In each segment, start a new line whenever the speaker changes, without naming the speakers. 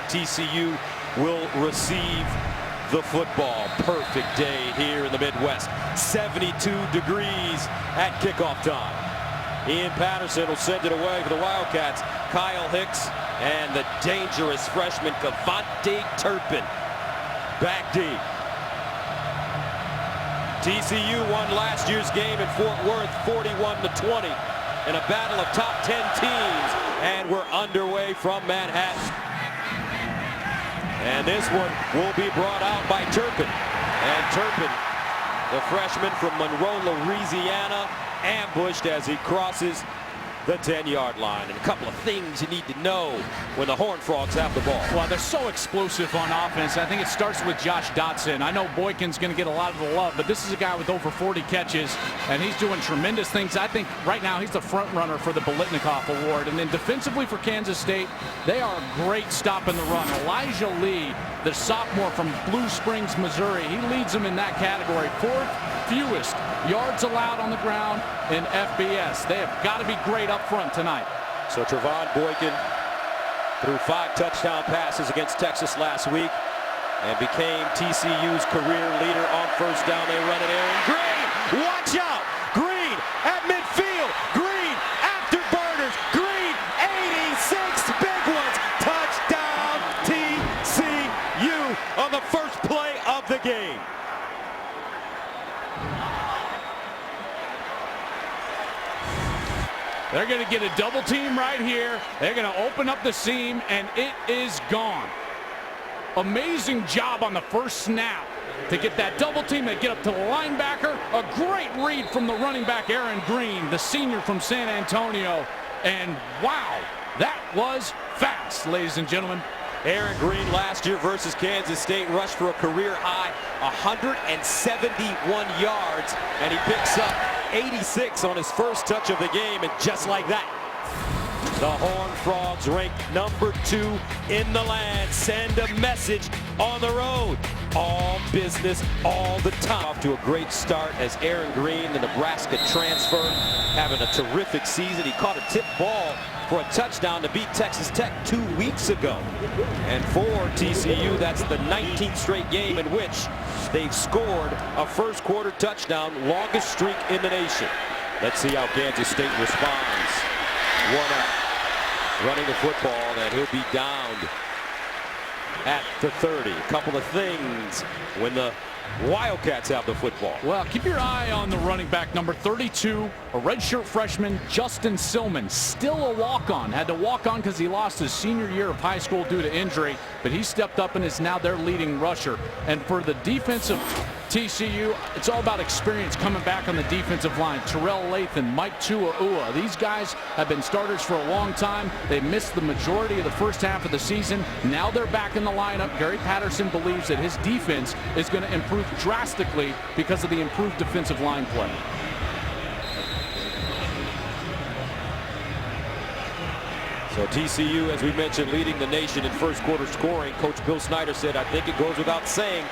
TCU will receive the football. Perfect day here in the Midwest. 72 degrees at kickoff time. Ian Patterson will send it away for the Wildcats. Kyle Hicks and the dangerous freshman Cavante Turpin back deep. TCU won last year's game in Fort Worth 41-20 in a battle of top 10 teams, and we're underway from Manhattan. And this one will be brought out by Turpin. And Turpin, the freshman from Monroe, Louisiana, ambushed as he crosses the 10-yard line. And a couple of things you need to know when the Horned Frogs have the ball.
Well, they're so explosive on offense. I think it starts with Josh Dotson. I know Boykin's going to get a lot of the love, but this is a guy with over 40 catches, and he's doing tremendous things. I think right now he's the front runner for the Biletnikoff Award. And then defensively for Kansas State, they are a great stop in the run. Elijah Lee, the sophomore from Blue Springs, Missouri, he leads them in that category. Fourth fewest yards allowed on the ground in FBS. They have got to be great up front tonight.
So Trevon Boykin threw 5 touchdown passes against Texas last week and became TCU's career leader on first down. They run it Aaron Green. Watch out! Green at midfield. Green afterburners. Green 86 big ones. Touchdown TCU on the first play of the game.
They're going to get a double team right here. They're going to open up the seam, and it is gone. Amazing job on the first snap to get that double team and get up to the linebacker. A great read from the running back, Aaron Green, the senior from San Antonio. And wow, that was fast, ladies and gentlemen.
Aaron Green last year versus Kansas State rushed for a career high 171 yards, and he picks up 86 on his first touch of the game, and just like that, the Horned Frogs ranked number 2 in the land. Send a message on the road. All business all the time. Off to a great start as Aaron Green, the Nebraska transfer, having a terrific season. He caught a tip ball for a touchdown to beat Texas Tech 2 weeks ago. And for TCU, that's the 19th straight game in which they've scored a first quarter touchdown, longest streak in the nation. Let's see how Kansas State responds. One up, running the football, and he'll be downed at the 30. A couple of things when the Wildcats have the football.
Well, keep your eye on the running back, number 32, a redshirt freshman, Justin Silman, still a walk-on. Had to walk on because he lost his senior year of high school due to injury, but he stepped up and is now their leading rusher. And for the defensive TCU, it's all about experience coming back on the defensive line. Terrell Lathan, Mike Tua'ua. These guys have been starters for a long time. They missed the majority of the first half of the season. Now they're back in the lineup. Gary Patterson believes that his defense is going to improve drastically because of the improved defensive line play.
So TCU, as we mentioned, leading the nation in first quarter scoring. Coach Bill Snyder said, I think it goes without saying,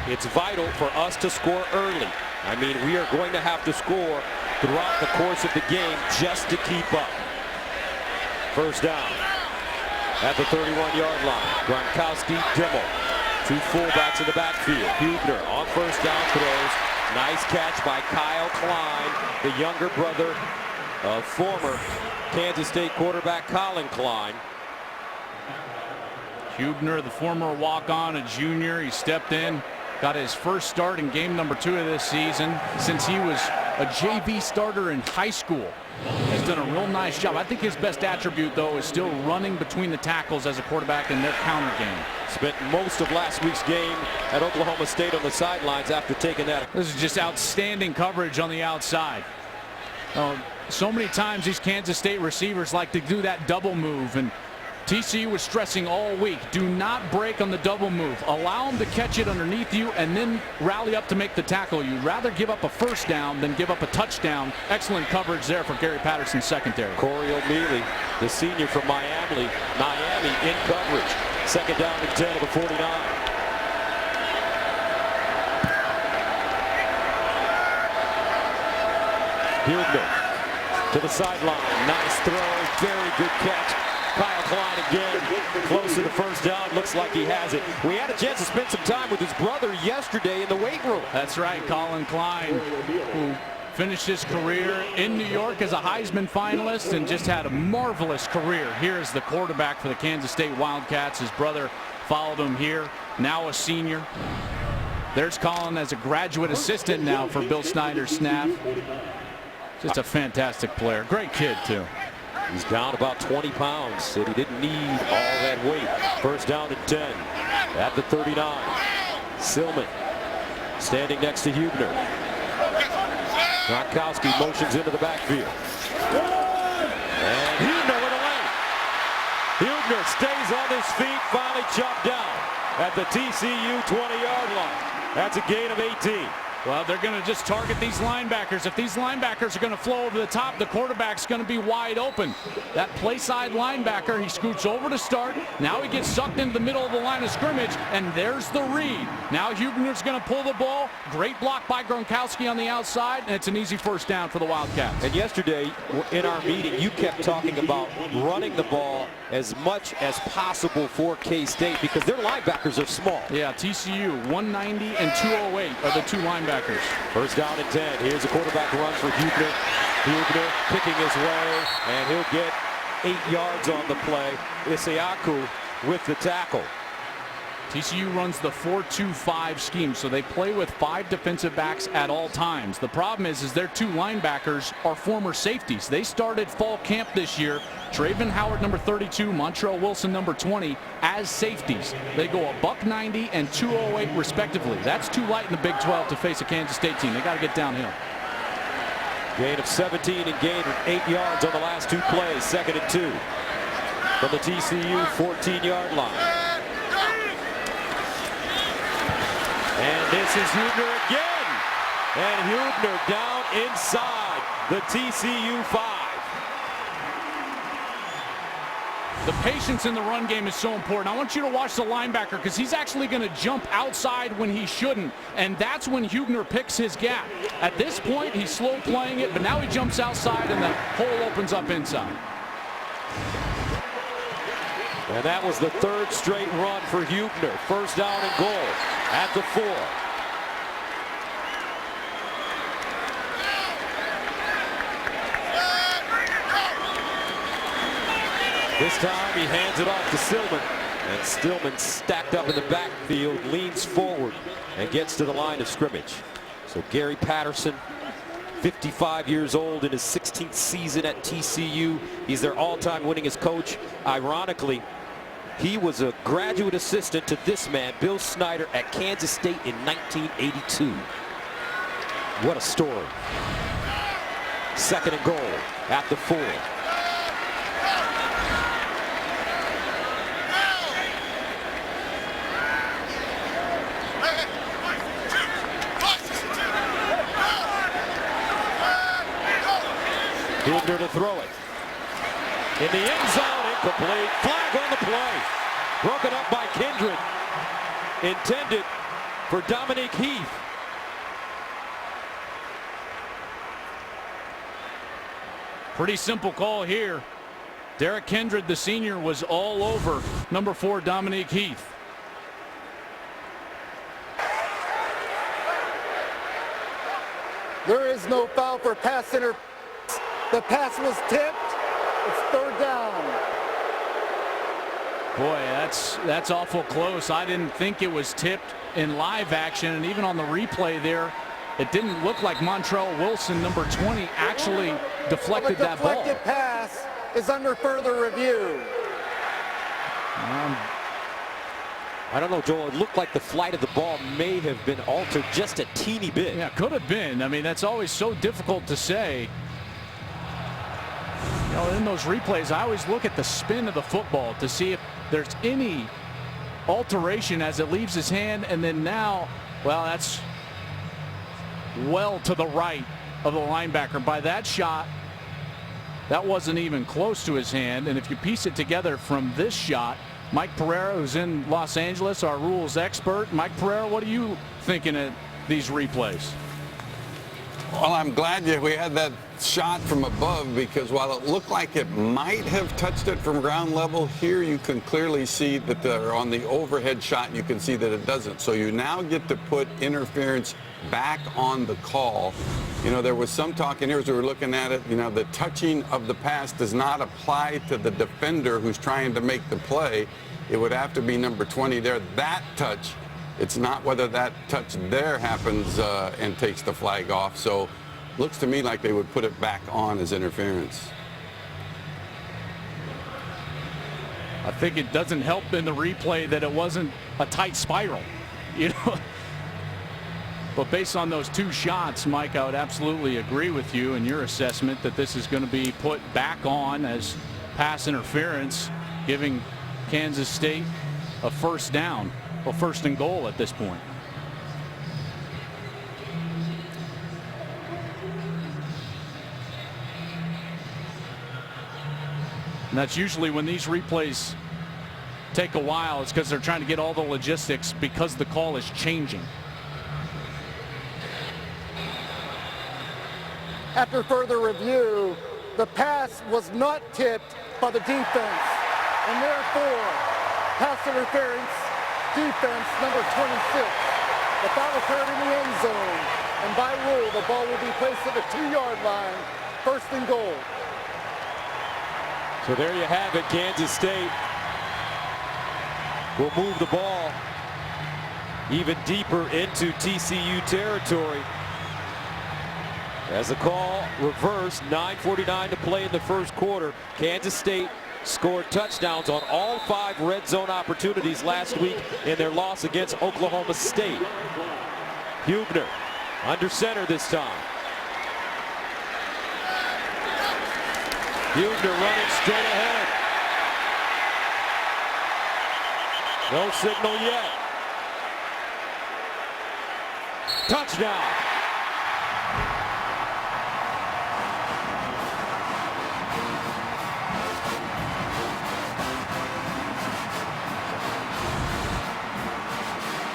it's vital for us to score early. I mean, we are going to have to score throughout the course of the game just to keep up. First down at the 31-yard line. Gronkowski, Dimmel. 2 fullbacks in the backfield. Hubner on first down throws. Nice catch by Kyle Klein, the younger brother of former Kansas State quarterback Colin Klein.
Hubner, the former walk-on, a junior. He stepped in, got his first start in game number 2 of this season since he was a JV starter in high school. He's done a real nice job. I think his best attribute, though, is still running between the tackles as a quarterback in their counter game.
Spent most of last week's game at Oklahoma State on the sidelines after taking that.
This is just outstanding coverage on the outside. So many times these Kansas State receivers like to do that double move, and TCU was stressing all week, do not break on the double move. Allow them to catch it underneath you and then rally up to make the tackle. You'd rather give up a first down than give up a touchdown. Excellent coverage there for Gary Patterson's secondary.
Corey O'Mealy, the senior from Miami in coverage. Second down and 10 of the 49. Hubner to the sideline. Nice throw. Very good catch Kyle Klein again, close to the first down. Looks like he has it. We had a chance to spend some time with his brother yesterday in the weight room.
That's right, Colin Klein, who finished his career in New York as a Heisman finalist and just had a marvelous career here as the quarterback for the Kansas State Wildcats. His brother followed him here, now a senior. There's Colin as a graduate assistant now for Bill Snyder's staff. Just a fantastic player. Great kid, too.
He's down about 20 pounds. Said he didn't need all that weight. First down and 10 at the 39. Silman standing next to Hubner. Gronkowski motions into the backfield. And Hubner with a lane. Hubner stays on his feet, finally chopped down at the TCU 20-yard line. That's a gain of 18.
Well, they're going to just target these linebackers. If these linebackers are going to flow over the top, the quarterback's going to be wide open. That play side linebacker, he scoots over to start. Now he gets sucked into the middle of the line of scrimmage, and there's the read. Now Hubner's going to pull the ball. Great block by Gronkowski on the outside, and it's an easy first down for the Wildcats.
And yesterday in our meeting, you kept talking about running the ball as much as possible for K-State because their linebackers are small.
Yeah, TCU 190 and 208 are the two linebackers.
First down and 10. Here's a quarterback run for Hubner. Hubner picking his way, and he'll get 8 yards on the play. Isiaku with the tackle.
TCU runs the 4-2-5 scheme, so they play with 5 defensive backs at all times. The problem is their 2 linebackers are former safeties. They started fall camp this year. Draven Howard, number 32, Montrell Wilson, number 20, as safeties. They go $190 and 208 respectively. That's too light in the Big 12 to face a Kansas State team. They got to get downhill.
Gain of 17 and gain of 8 yards on the last 2 plays. 2nd and 2 from the TCU 14-yard line. And this is Hubner again. And Hubner down inside the TCU 5.
The patience in the run game is so important. I want you to watch the linebacker because he's actually going to jump outside when he shouldn't. And that's when Hubner picks his gap. At this point, he's slow playing it, but now he jumps outside and the hole opens up inside.
And that was the 3rd straight run for Hubner. First down and goal at the 4. This time he hands it off to Silman. And Stillman stacked up in the backfield, leans forward, and gets to the line of scrimmage. So Gary Patterson, 55 years old in his 16th season at TCU. He's their all-time winningest coach. Ironically, he was a graduate assistant to this man, Bill Snyder, at Kansas State in 1982. What a story. 2nd and goal at the 4. Hubner to throw it. In the end zone, incomplete. Flag on the play. Broken up by Kindred. Intended for Dominique Heath.
Pretty simple call here. Derek Kindred, the senior, was all over number 4, Dominique Heath.
There is no foul for pass interference. The pass was tipped. It's 3rd down.
Boy, that's awful close. I didn't think it was tipped in live action, and even on the replay there, it didn't look like Montrell Wilson, number 20, actually deflected that ball.
The deflected pass is under further review.
I don't know, Joel. It looked like the flight of the ball may have been altered just a teeny bit.
Yeah, could have been. I mean, that's always so difficult to say. You know, in those replays, I always look at the spin of the football to see if there's any alteration as it leaves his hand. And then now, well, that's well to the right of the linebacker. By that shot, that wasn't even close to his hand. And if you piece it together from this shot, Mike Pereira, who's in Los Angeles, our rules expert. Mike Pereira, what are you thinking of these replays?
Well, I'm glad we had that shot from above, because while it looked like it might have touched it from ground level, here you can clearly see that on the overhead shot, you can see that it doesn't. So you now get to put interference back on the call. You know, there was some talk in here as we were looking at it, you know, the touching of the pass does not apply to the defender who's trying to make the play. It would have to be number 20 there. That touch, it's not whether that touch there happens and takes the flag off. So looks to me like they would put it back on as interference.
I think it doesn't help in the replay that it wasn't a tight spiral, you know. But based on those two shots, Mike, I would absolutely agree with you in your assessment that this is going to be put back on as pass interference, giving Kansas State a first down, or first and goal at this point. And that's usually when these replays take a while. It's because they're trying to get all the logistics because the call is changing.
After further review, the pass was not tipped by the defense, and therefore, pass interference, defense number 26. The foul occurred in the end zone, and by rule, the ball will be placed at the 2-yard line, first and goal.
So there you have it. Kansas State will move the ball even deeper into TCU territory. As the call reversed, 9:49 to play in the first quarter. Kansas State scored touchdowns on all 5 red zone opportunities last week in their loss against Oklahoma State. Hubner under center this time. Hubner running straight ahead. No signal yet. Touchdown.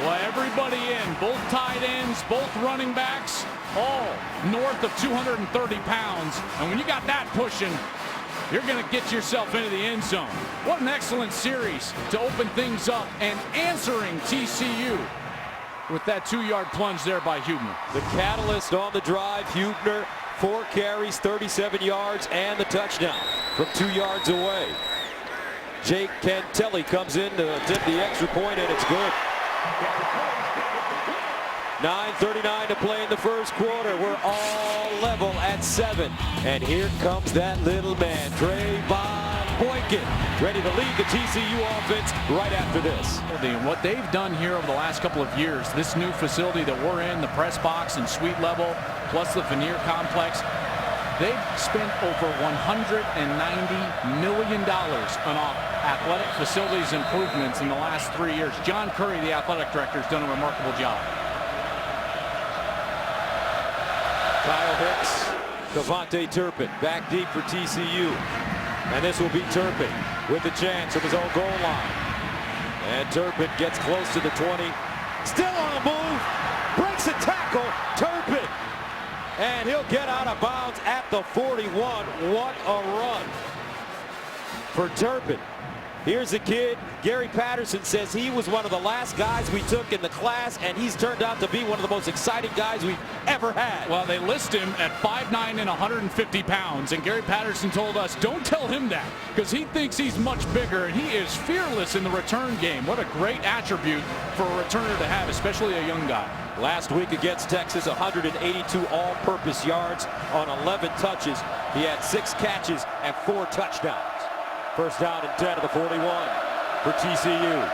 Well, everybody in, both tight ends, both running backs, all north of 230 pounds. And when you got that pushing, you're going to get yourself into the end zone. What an excellent series to open things up, and answering TCU with that 2-yard plunge there by Hubner.
The catalyst on the drive, Hubner, 4 carries, 37 yards, and the touchdown from 2 yards away. Jake Cantelli comes in to attempt the extra point, and it's good. 9:39 to play in the first quarter. We're all level at 7. And here comes that little man, Trayvon Boykin, ready to lead the TCU offense right after this.
And what they've done here over the last couple of years, this new facility that we're in, the press box and suite level, plus the veneer complex, they've spent over $190 million on athletic facilities improvements in the last 3 years. John Curry, the athletic director, has done a remarkable job.
Kyle Hicks, Devontae Turpin back deep for TCU. And this will be Turpin with the chance from his own goal line. And Turpin gets close to the 20. Still on the move. Breaks a tackle. Turpin. And he'll get out of bounds at the 41. What a run for Turpin. Here's a kid, Gary Patterson says he was one of the last guys we took in the class, and he's turned out to be one of the most exciting guys we've ever had.
Well, they list him at 5'9" and 150 pounds, and Gary Patterson told us, don't tell him that, because he thinks he's much bigger, and he is fearless in the return game. What a great attribute for a returner to have, especially a young guy.
Last week against Texas, 182 all-purpose yards on 11 touches. He had 6 catches and 4 touchdowns. First down and 10 to the 41 for TCU.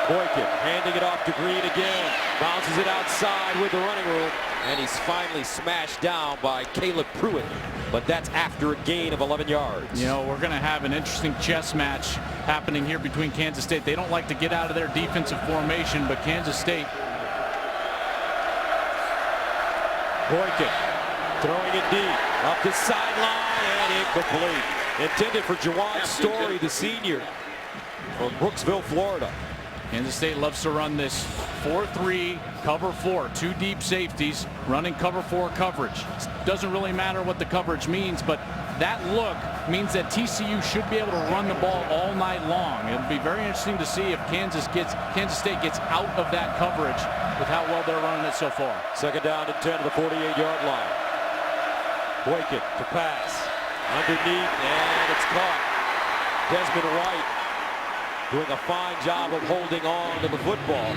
Boykin handing it off to Green again. Bounces it outside with the running room. And he's finally smashed down by Caleb Pruitt. But that's after a gain of 11 yards.
You know, we're going to have an interesting chess match happening here between Kansas State. They don't like to get out of their defensive formation, but Kansas State.
Boykin throwing it deep. Up the sideline and incomplete. Intended for Jawan Story, the senior from Brooksville, Florida.
Kansas State loves to run this 4-3 cover 4, 2 deep safeties running cover 4 coverage. Doesn't really matter what the coverage means, but that look means that TCU should be able to run the ball all night long. It'll be very interesting to see if Kansas State gets out of that coverage with how well they're running it so far.
Second down and 10 to the 48-yard line. Boykin to pass. Underneath, and it's caught. Desmond White doing a fine job of holding on to the football.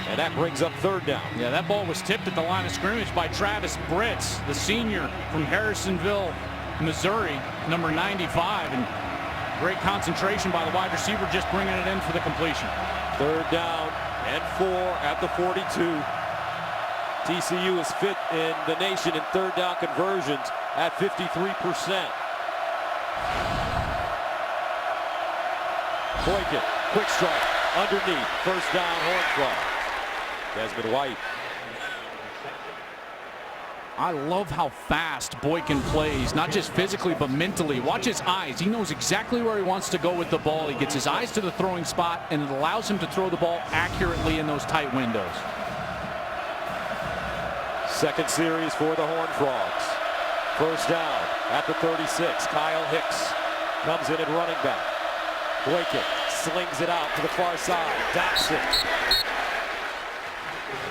And that brings up third down.
Yeah, that ball was tipped at the line of scrimmage by Travis Britz, the senior from Harrisonville, Missouri, number 95. And great concentration by the wide receiver, just bringing it in for the completion.
Third down and 4 at the 42. TCU is fifth in the nation in third down conversions at 53%. Boykin, quick strike, underneath, first down, Horned Frogs. Desmond White.
I love how fast Boykin plays, not just physically, but mentally. Watch his eyes. He knows exactly where he wants to go with the ball. He gets his eyes to the throwing spot, and it allows him to throw the ball accurately in those tight windows.
Second series for the Horned Frogs. First down at the 36. Kyle Hicks comes in at running back. Boykin slings it out to the far side. Dotson.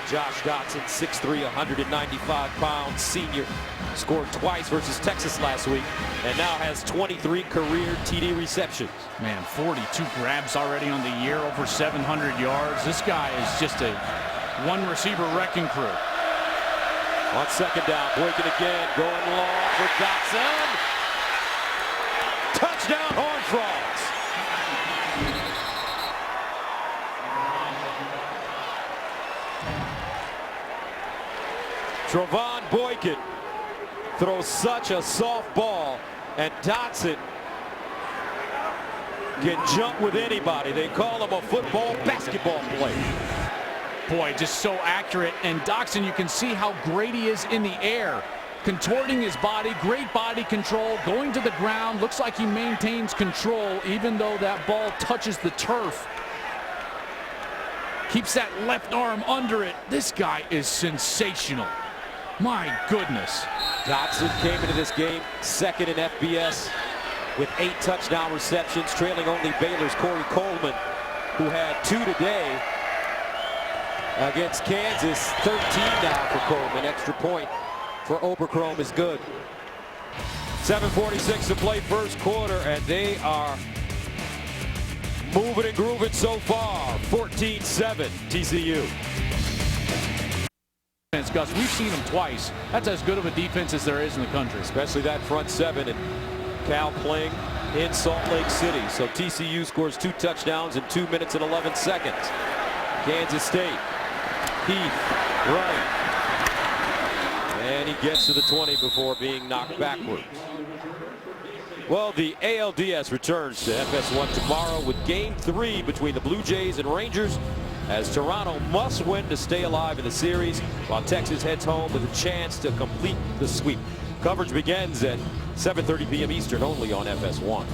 Josh Dotson, 6'3", 195-pound senior. Scored twice versus Texas last week and now has 23 career TD receptions.
Man, 42 grabs already on the year, over 700 yards. This guy is just a one-receiver wrecking crew.
On second down, Boykin again, going long for Dotson. Touchdown, Horned Frogs. Trevon Boykin throws such a soft ball, and Dotson can jump with anybody. They call him a football basketball player.
Boy, just so accurate. And Dotson, you can see how great he is in the air. Contorting his body, great body control, going to the ground. Looks like he maintains control even though that ball touches the turf. Keeps that left arm under it. This guy is sensational. My goodness.
Dotson came into this game second in FBS with 8 touchdown receptions, trailing only Baylor's Corey Coleman, who had 2 today against Kansas. 13 now for Coleman. Extra point for Oberchrome is good. 7:46 to play first quarter, and they are moving and grooving so far. 14-7 TCU.
Gus, we've seen them twice. That's as good of a defense as there is in the country.
Especially that front seven, and Cal playing in Salt Lake City. So TCU scores 2 touchdowns in 2 minutes and 11 seconds. Kansas State, Heath running. And he gets to the 20 before being knocked backwards. Well, the ALDS returns to FS1 tomorrow with Game 3 between the Blue Jays and Rangers, as Toronto must win to stay alive in the series, while Texas heads home with a chance to complete the sweep. Coverage begins at 7:30 p.m. Eastern, only on FS1.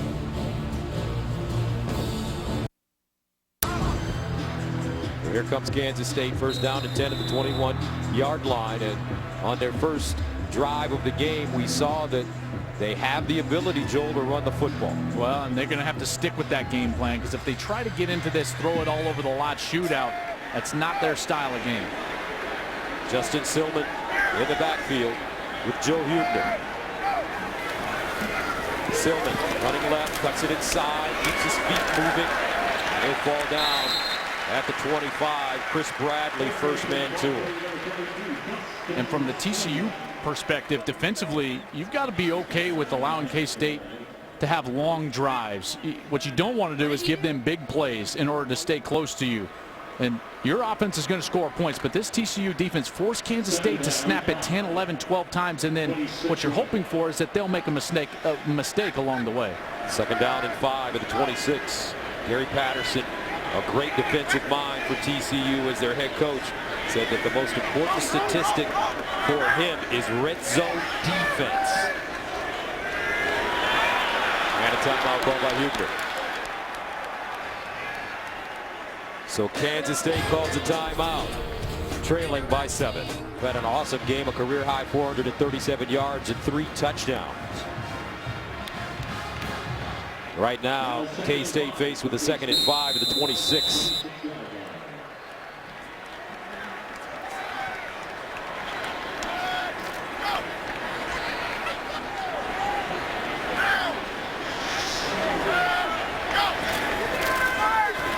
Here comes Kansas State, first down and 10 at the 21-yard line. And on their first drive of the game, we saw that they have the ability, Joel, to run the football.
Well, and they're going to have to stick with that game plan, because if they try to get into this throw it all over the lot shootout, that's not their style of game.
Justin Silman in the backfield with Joe Huebner. Silman running left, cuts it inside, keeps his feet moving. And he'll fall down at the 25. Chris Bradley, first man to him.
And from the TCU perspective, defensively, you've got to be okay with allowing K-State to have long drives. What you don't want to do is give them big plays in order to stay close to you. And your offense is going to score points, but this TCU defense forced Kansas State to snap it 10, 11, 12 times, and then what you're hoping for is that they'll make a mistake along the way.
Second down and 5 at the 26. Gary Patterson, a great defensive mind for TCU as their head coach, said that the most important statistic for him is red zone defense. And a timeout called by Huebner. So Kansas State calls a timeout, trailing by 7. Had an awesome game, a career-high 437 yards and 3 touchdowns. Right now, K-State faced with a 2nd and 5 at the 26.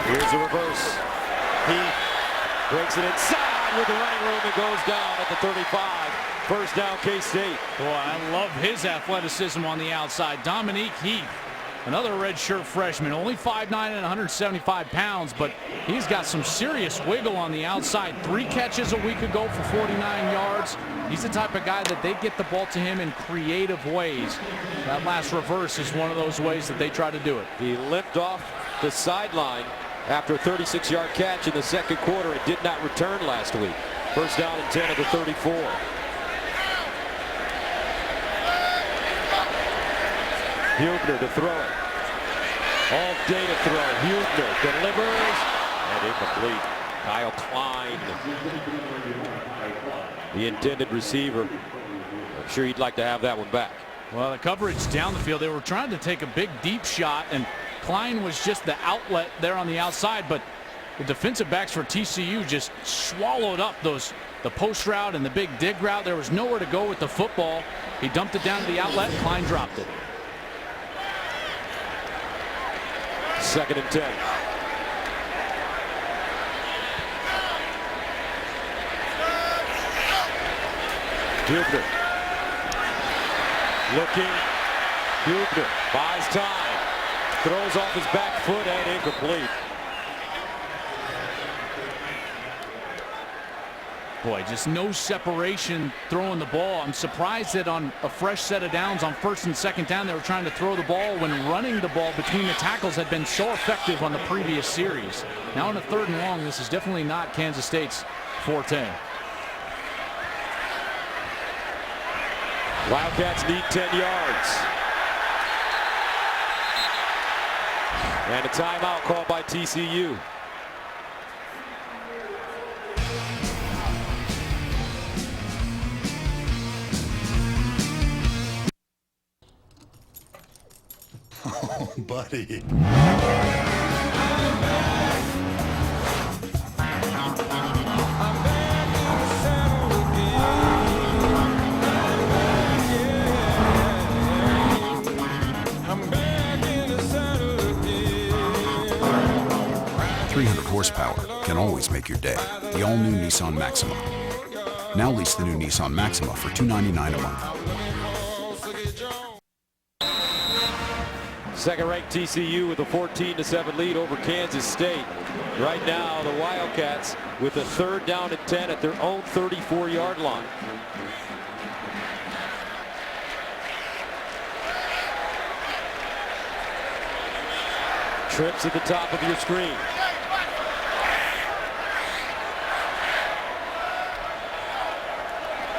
Here's a reverse. He breaks it inside with the running room and goes down at the 35. First down, K-State.
Boy, I love his athleticism on the outside. Dominique Heath, another redshirt freshman, only 5'9" and 175 pounds, but he's got some serious wiggle on the outside. 3 catches a week ago for 49 yards. He's the type of guy that they get the ball to him in creative ways. That last reverse is one of those ways that they try to do it.
He limped off the sideline after a 36-yard catch in the 2nd quarter and did not return last week. First down and 10 at the 34. Hubner to throw it. All day to throw. Hubner delivers and incomplete. Kyle Klein, the intended receiver. I'm sure he'd like to have that one back.
Well, the coverage down the field, they were trying to take a big deep shot, and Klein was just the outlet there on the outside, but the defensive backs for TCU just swallowed up the post route and the big dig route. There was nowhere to go with the football. He dumped it down to the outlet. Klein dropped it.
2nd and 10. Hubner looking. Hubner buys time. Throws off his back foot and incomplete.
Boy, just no separation throwing the ball. I'm surprised that on a fresh set of downs on 1st and 2nd down, they were trying to throw the ball when running the ball between the tackles had been so effective on the previous series. Now on a 3rd and long, this is definitely not Kansas State's forte.
Wildcats need 10 yards. And a timeout called by TCU.
Oh, buddy.
300 horsepower can always make your day. The all-new Nissan Maxima. Now lease the new Nissan Maxima for $299 a month.
Second-ranked TCU with a 14-7 lead over Kansas State. Right now, the Wildcats with a 3rd down and 10 at their own 34-yard line. Trips at the top of your screen.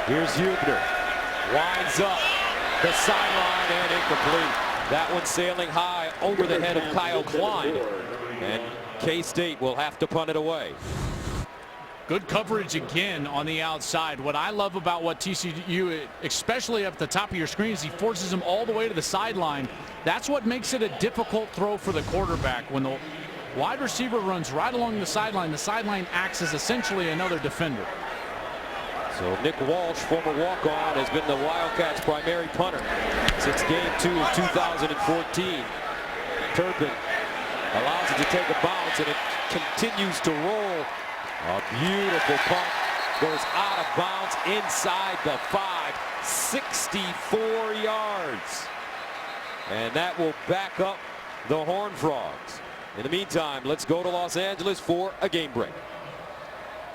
Here's Hubner. Winds up the sideline and incomplete. That one sailing high over the head of Kyle Klein. And K-State will have to punt it away.
Good coverage again on the outside. What I love about what TCU, especially at the top of your screen, is he forces them all the way to the sideline. That's what makes it a difficult throw for the quarterback. When the wide receiver runs right along the sideline acts as essentially another defender.
So Nick Walsh, former walk-on, has been the Wildcats' primary punter since game 2 of 2014. Turpin allows it to take a bounce, and it continues to roll. A beautiful punt goes out of bounds inside the 5, 64 yards. And that will back up the Horned Frogs. In the meantime, let's go to Los Angeles for a game break.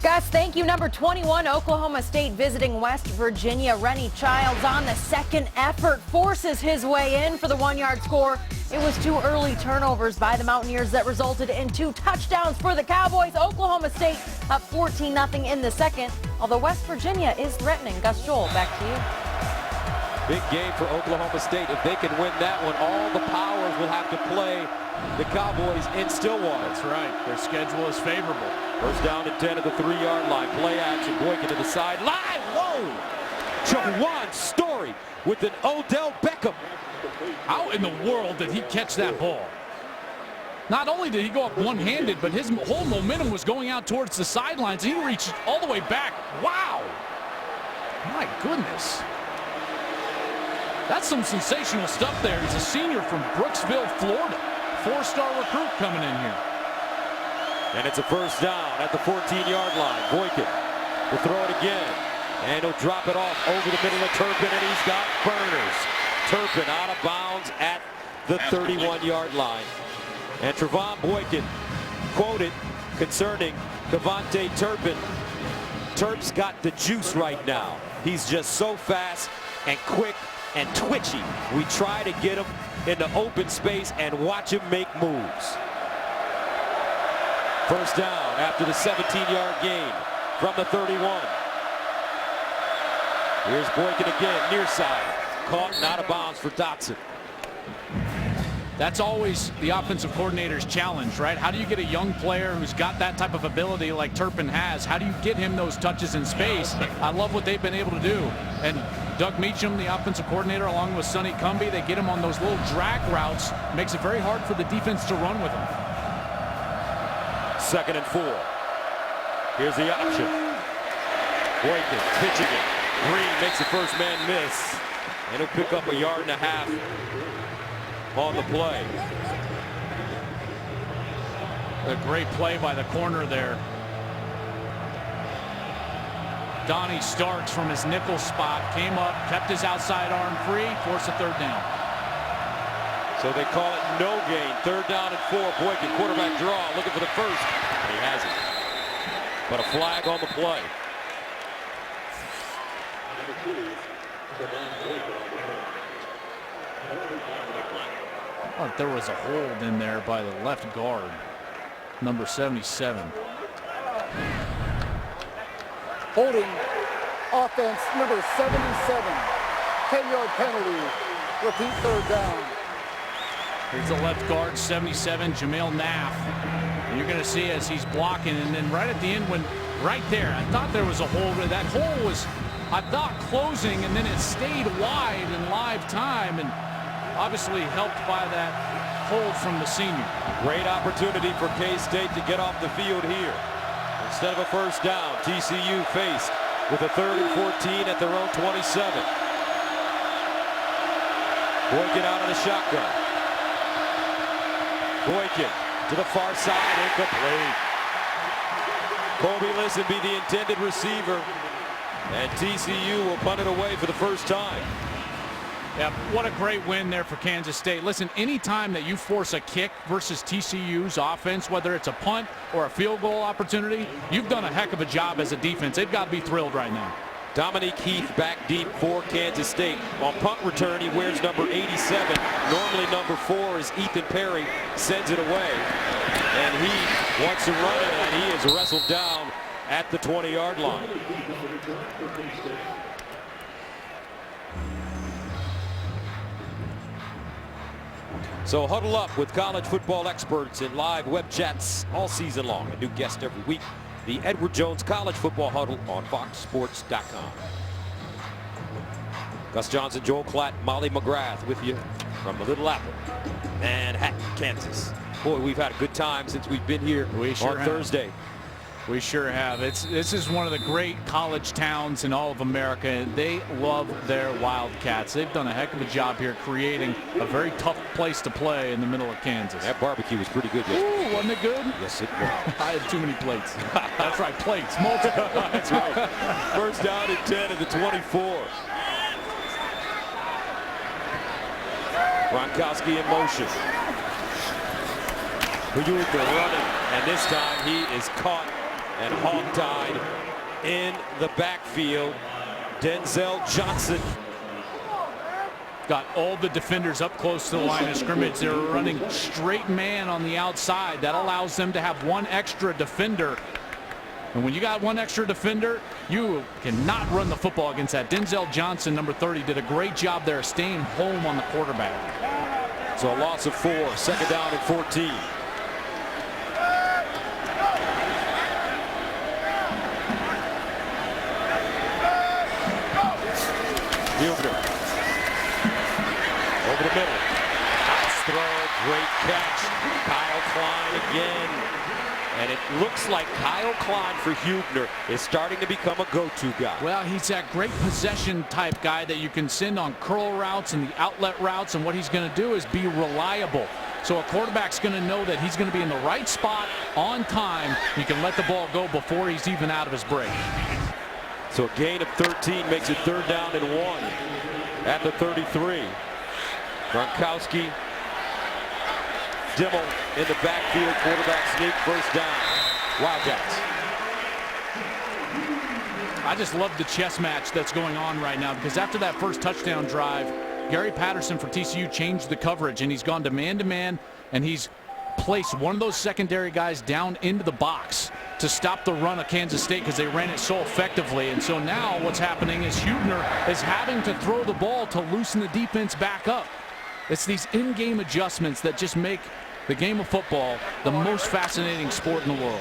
Gus, thank you. Number 21, Oklahoma State visiting West Virginia. Rennie Childs on the second effort forces his way in for the 1-yard score. It was 2 early turnovers by the Mountaineers that resulted in 2 touchdowns for the Cowboys. Oklahoma State up 14-0 in the second, although West Virginia is threatening. Gus Joel, back to you.
Big game for Oklahoma State. If they can win that one, all the powers will have to play the Cowboys in Stillwater.
That's right. Their schedule is favorable.
First down and 10 at the 3-yard line. Play action. Boykin to the sideline. Whoa! Jawan Story with an Odell Beckham.
How in the world did he catch that ball? Not only did he go up one-handed, but his whole momentum was going out towards the sidelines. He reached all the way back. Wow! My goodness. That's some sensational stuff there. He's a senior from Brooksville, Florida. 4-star recruit coming in here.
And it's a first down at the 14-yard line. Boykin will throw it again. And he'll drop it off over the middle of Turpin, and he's got burners. Turpin out of bounds at the 31-yard line. And Trevon Boykin quoted concerning Devontae Turpin. Terp's got the juice right now. He's just so fast and quick and twitchy. We try to get him in the open space and watch him make moves. First down after the 17-yard gain from the 31. Here's Boykin again, near side. Caught and out of bounds for Dotson.
That's always the offensive coordinator's challenge, right? How do you get a young player who's got that type of ability like Turpin has? How do you get him those touches in space? I love what they've been able to do. And Doug Meacham, the offensive coordinator, along with Sonny Cumbie, they get him on those little drag routes. Makes it very hard for the defense to run with him.
2nd and 4. Here's the option. Boykin pitching it. Green makes the first man miss. And he'll pick up 1.5 yards on the play.
A great play by the corner there. Donnie Starks from his nickel spot came up, kept his outside arm free, forced a 3rd down.
So they call it no gain. 3rd down and 4. Boykin quarterback draw, looking for the first. And he has it. But a flag on the play.
Oh, there was a hold in there by the left guard, number 77.
Holding offense number 77. 10-yard penalty. Repeat 3rd down.
Here's the left guard, 77, Jamil Naff. And you're going to see as he's blocking, and then right at the end, when right there, I thought there was a hole. That hole was, I thought, closing, and then it stayed wide in live time, and obviously helped by that hold from the senior.
Great opportunity for K-State to get off the field here. Instead of a first down, TCU faced with a 3rd and 14 at their own 27. Boykin out of the shotgun. Boykin to the far side, incomplete. Colby Listenby, the intended receiver, and TCU will punt it away for the first time.
Yeah, what a great win there for Kansas State. Listen, anytime that you force a kick versus TCU's offense, whether it's a punt or a field goal opportunity, you've done a heck of a job as a defense. They've got to be thrilled right now.
Dominique Heath back deep for Kansas State. On punt return, he wears number 87. Normally number 4 is Ethan Perry. Sends it away. And he wants to run it, and he is wrestled down at the 20-yard line. So huddle up with college football experts in live web chats all season long. A new guest every week. The Edward Jones College Football Huddle on FoxSports.com. Gus Johnson, Joel Klatt, Molly McGrath with you from the Little Apple, Manhattan, Kansas. Boy, we've had a good time since we've been here on Thursday.
We sure have. This is one of the great college towns in all of America. They love their Wildcats. They've done a heck of a job here creating a very tough place to play in the middle of Kansas.
That barbecue was pretty good yesterday.
Ooh, wasn't it good?
Yes, it was.
I had too many plates. That's right, plates, multiple.
That's right. First down and 10 at the 24. Gronkowski in motion. Uyuka running, and this time he is caught and hog-tied in the backfield. Denzel Johnson.
Got all the defenders up close to the line of scrimmage. They're running straight man on the outside. That allows them to have one extra defender. And when you got one extra defender, you cannot run the football against that. Denzel Johnson, number 30, did a great job there staying home on the quarterback.
So a loss of 4, 2nd down and 14. Huebner. Over the middle. Nice throw, great catch. Kyle Klein again. And it looks like Kyle Klein for Huebner is starting to become a go-to guy.
Well, he's that great possession type guy that you can send on curl routes and the outlet routes, and what he's going to do is be reliable. So a quarterback's going to know that he's going to be in the right spot on time. You can let the ball go before he's even out of his break.
So a gain of 13 makes it 3rd down and 1 at the 33. Gronkowski, Dimmel in the backfield, quarterback sneak, 1st down. Wildcats.
I just love the chess match that's going on right now, because after that first touchdown drive, Gary Patterson for TCU changed the coverage, and he's gone to man, and he's placed one of those secondary guys down into the box to stop the run of Kansas State because they ran it so effectively. And so now what's happening is Huebner is having to throw the ball to loosen the defense back up. It's these in-game adjustments that just make the game of football the most fascinating sport in the world.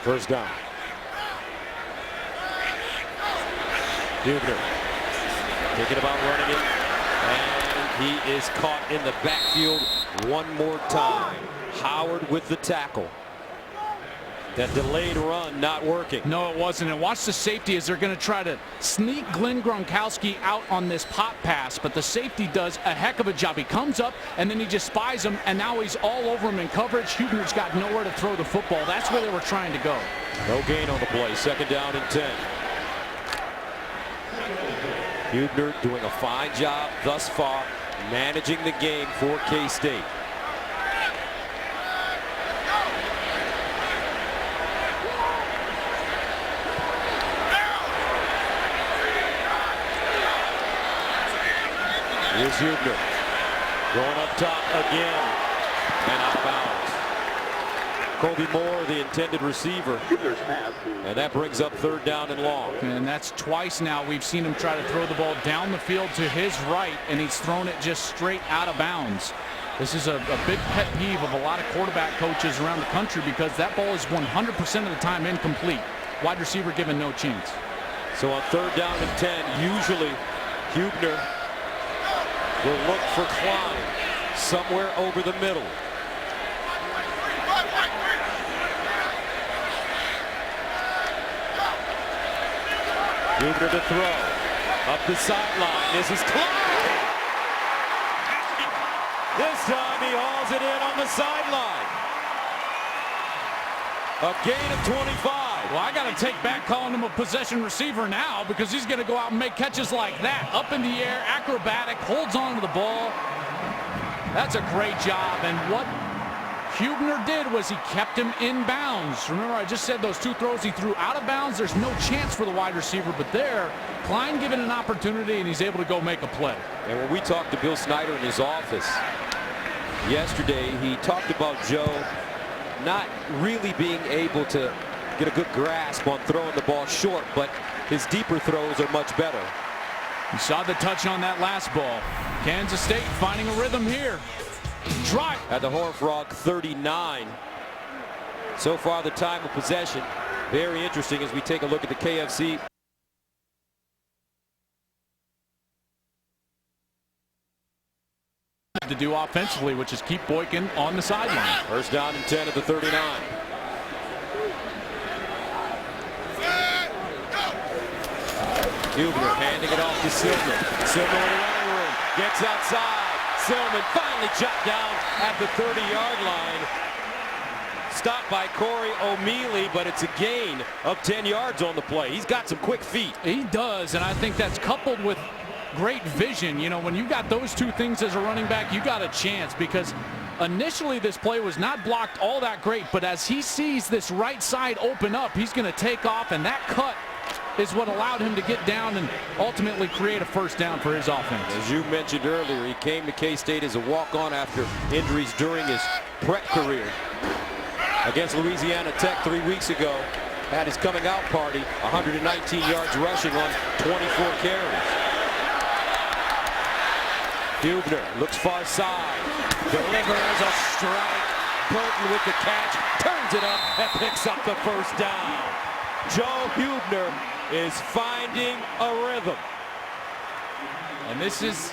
1st down. Huebner thinking about running it, and he is caught in the backfield one more time. Howard with the tackle. That delayed run not working.
No, it wasn't. And watch the safety as they're going to try to sneak Glenn Gronkowski out on this pop pass, but the safety does a heck of a job. He comes up and then he just spies him, and now he's all over him in coverage. Huebner's got nowhere to throw the football. That's where they were trying to go.
No gain on the play. 2nd down and 10. Huebner doing a fine job thus far managing the game for K-State. Here's Huebner going up top again and out of bounds. Kobe Moore, the intended receiver, and that brings up 3rd down and long.
And that's twice now we've seen him try to throw the ball down the field to his right, and he's thrown it just straight out of bounds. This is a big pet peeve of a lot of quarterback coaches around the country, because that ball is 100% of the time incomplete. Wide receiver given no chance.
So on 3rd down and 10, usually Huebner will look for Klein somewhere over the middle. Huebner to throw. Up the sideline. This is Klein. This time he hauls it in on the sideline. A gain of 25.
Well, I got to take back calling him a possession receiver now, because he's going to go out and make catches like that. Up in the air, acrobatic, holds on to the ball. That's a great job. And what Huebner did was he kept him in bounds. Remember, I just said those 2 throws he threw out of bounds. There's no chance for the wide receiver, but there, Klein given an opportunity, and he's able to go make a play.
And when we talked to Bill Snyder in his office yesterday, he talked about Joe not really being able to get a good grasp on throwing the ball short, but his deeper throws are much better.
You saw the touch on that last ball. Kansas State finding a rhythm here. Drive
at the Horned Frog 39. So far the time of possession. Very interesting as we take a look at the KFC.
To do offensively, which is keep Boykin on the sideline.
1st down and 10 at the 39. Huebner handing it off to Silver. Silver in the running room. Gets outside. Silman finally chopped down at the 30-yard line. Stopped by Corey O'Mealy, but it's a gain of 10 yards on the play. He's got some quick feet.
He does, and I think that's coupled with great vision. You know, when you got those 2 things as a running back, you got a chance, because initially this play was not blocked all that great, but as he sees this right side open up, he's going to take off, and that cut is what allowed him to get down and ultimately create a first down for his offense.
As you mentioned earlier, he came to K-State as a walk-on after injuries during his prep career. Against Louisiana Tech 3 weeks ago, had his coming out party, 119 yards rushing on 24 carries. Hubner looks far side, delivers a strike. Burton with the catch, turns it up and picks up the first down. Joe Hubner is finding a rhythm.
And this is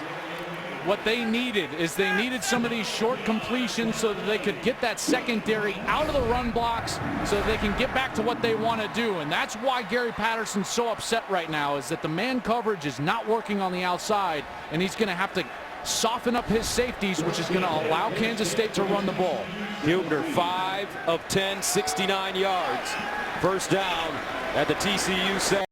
what they needed, is they needed some of these short completions so that they could get that secondary out of the run blocks so that they can get back to what they want to do. And that's why Gary Patterson's so upset right now, is that the man coverage is not working on the outside, and he's going to have to soften up his safeties, which is going to allow Kansas State to run the ball.
Hubner 5 of 10, 69 yards. First down at the TCU 7.